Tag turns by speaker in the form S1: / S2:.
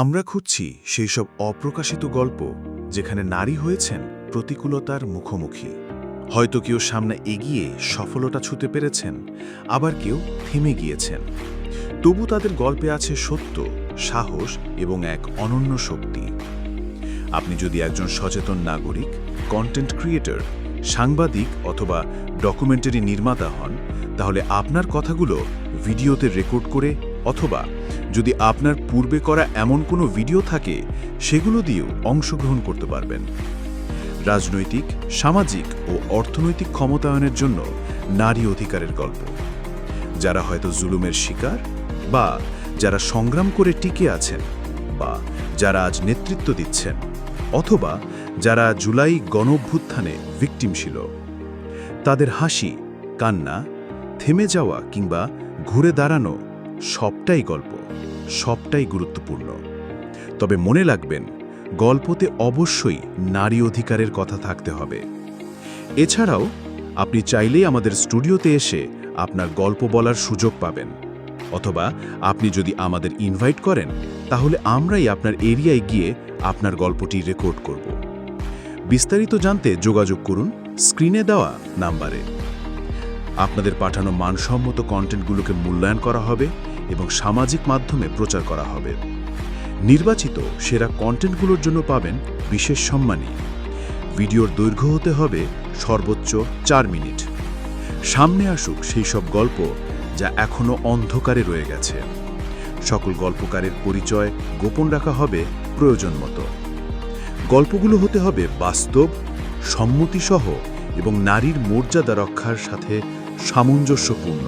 S1: আমরা খুঁজছি সেই সব অপ্রকাশিত গল্প যেখানে নারী হয়েছেন প্রতিকূলতার মুখোমুখি। হয়তো কেউ সামনে এগিয়ে সফলতা ছুঁতে পেরেছেন, আবার কেউ থেমে গিয়েছেন। তবু তাদের গল্পে আছে সত্য, সাহস এবং এক অনন্য শক্তি। আপনি যদি একজন সচেতন নাগরিক, কন্টেন্ট ক্রিয়েটর, সাংবাদিক অথবা ডকুমেন্টারি নির্মাতা হন, তাহলে আপনার কথাগুলো ভিডিওতে রেকর্ড করে অথবা যদি আপনার পূর্বে করা এমন কোনো ভিডিও থাকে সেগুলো দিয়েও অংশগ্রহণ করতে পারবেন। রাজনৈতিক, সামাজিক ও অর্থনৈতিক ক্ষমতায়নের জন্য নারী অধিকারের গল্প। যারা হয়তো জুলুমের শিকার, বা যারা সংগ্রাম করে টিকে আছেন, বা যারা আজ নেতৃত্ব দিচ্ছেন, অথবা যারা জুলাই গণঅভ্যুত্থানে ভিকটিম ছিল। তাদের হাসি, কান্না, থেমে যাওয়া কিংবা ঘুরে দাঁড়ানো সবটাই গল্প, সবটাই গুরুত্বপূর্ণ। তবে মনে রাখবেন, গল্পতে অবশ্যই নারী অধিকারের কথা থাকতে হবে। এছাড়াও আপনি চাইলেই আমাদের স্টুডিওতে এসে আপনার গল্প বলার সুযোগ পাবেন, অথবা আপনি যদি আমাদের ইনভাইট করেন তাহলে আমরাই আপনার এরিয়ায় গিয়ে আপনার গল্পটি রেকর্ড করব। বিস্তারিত জানতে যোগাযোগ করুন স্ক্রিনে দেওয়া নাম্বারে। আপনাদের পাঠানো মানসম্মত কন্টেন্টগুলোকে মূল্যায়ন করা হবে এবং সামাজিক মাধ্যমে প্রচার করা হবে। নির্বাচিত সেরা কন্টেন্টগুলোর জন্য পাবেন বিশেষ সম্মানী। ভিডিওর দৈর্ঘ্য হতে হবে সর্বোচ্চ 4 মিনিট। সামনে আসুক সেই সব গল্প যা এখনো অন্ধকারে রয়ে গেছে। সকল গল্পকারের পরিচয় গোপন রাখা হবে প্রয়োজন মতো। গল্পগুলো হতে হবে বাস্তব, সম্মতিসহ এবং নারীর মর্যাদা রক্ষার সাথে সামঞ্জস্যপূর্ণ।